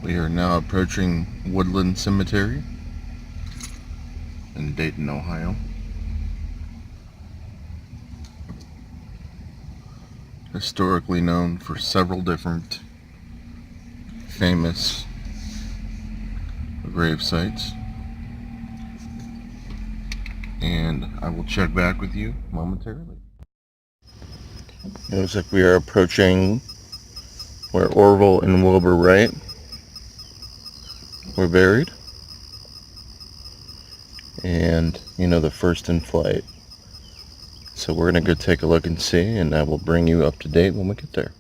We are now approaching Woodland Cemetery in Dayton, Ohio. Historically known for several different famous grave sites. And I will check back with you momentarily. It looks like we are approaching where Orville and Wilbur Wright were buried. And, the first in flight. So we're going to go take a look and see, and I will bring you up to date when we get there.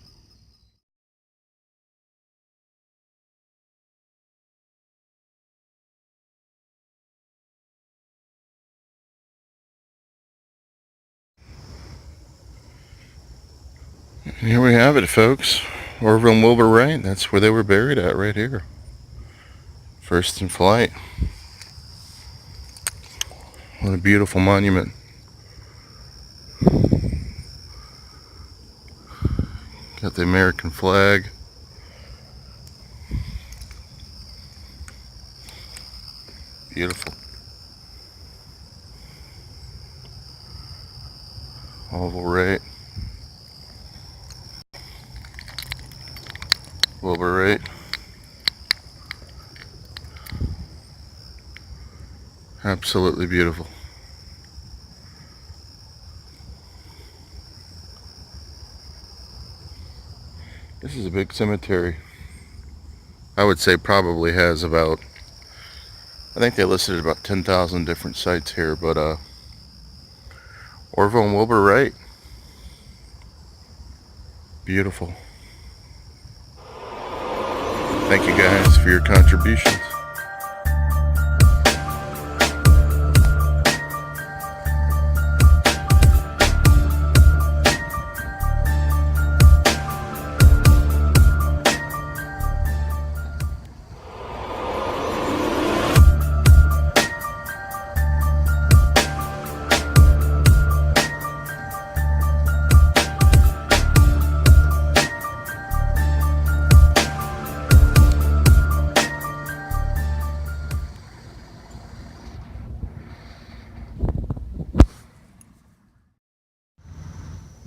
And here we have it, folks. Orville and Wilbur Wright, that's where they were buried at, right here. First in flight. What a beautiful monument. Got the American flag. Beautiful. Orville Wright. Wilbur Wright. Absolutely beautiful. This is a big cemetery. I would say probably has about, I think they listed about 10,000 different sites here, but Orville and Wilbur Wright. Beautiful. Thank you guys for your contributions.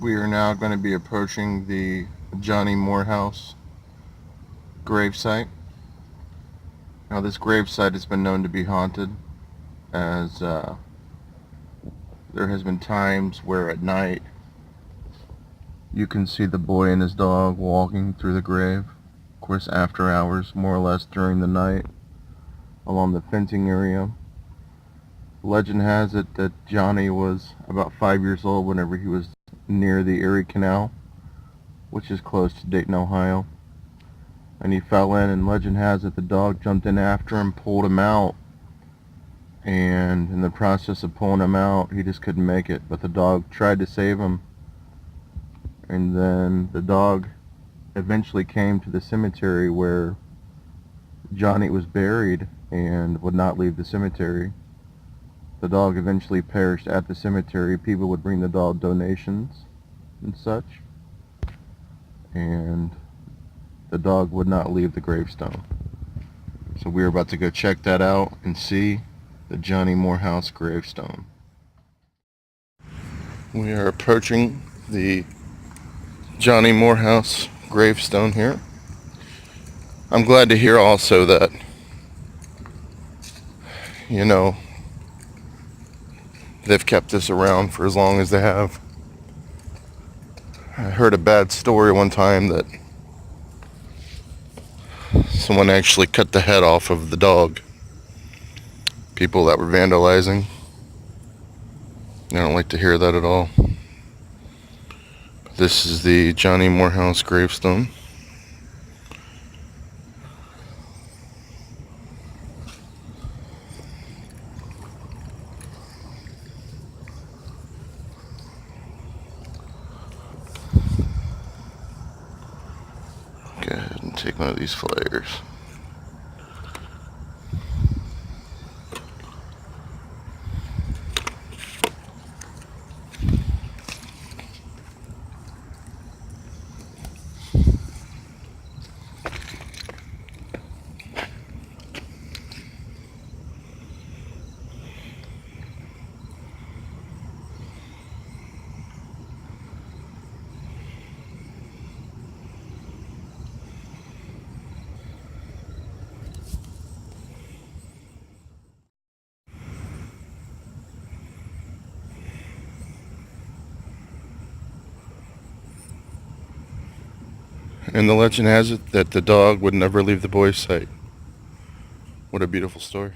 We are now going to be approaching the Johnny Morehouse gravesite. Now this gravesite has been known to be haunted, as there has been times where at night you can see the boy and his dog walking through the grave, of course after hours, more or less during the night, along the fencing area. Legend has it that Johnny was about 5 years old whenever he was near the Erie Canal, which is close to Dayton, Ohio, and he fell in, and legend has it the dog jumped in after him, pulled him out, and in the process of pulling him out he just couldn't make it, but the dog tried to save him, and then the dog eventually came to the cemetery where Johnny was buried and would not leave the cemetery. The dog eventually perished at the cemetery. People would bring the dog donations and such, and the dog would not leave the gravestone. So we're about to go check that out and see the Johnny Morehouse gravestone. We are approaching the Johnny Morehouse gravestone here. I'm glad to hear also that, they've kept this around for as long as they have. I heard a bad story one time that someone actually cut the head off of the dog. People that were vandalizing. I don't like to hear that at all. This is the Johnny Morehouse gravestone. Go ahead and take one of these flyers. And the legend has it that the dog would never leave the boy's sight. What a beautiful story.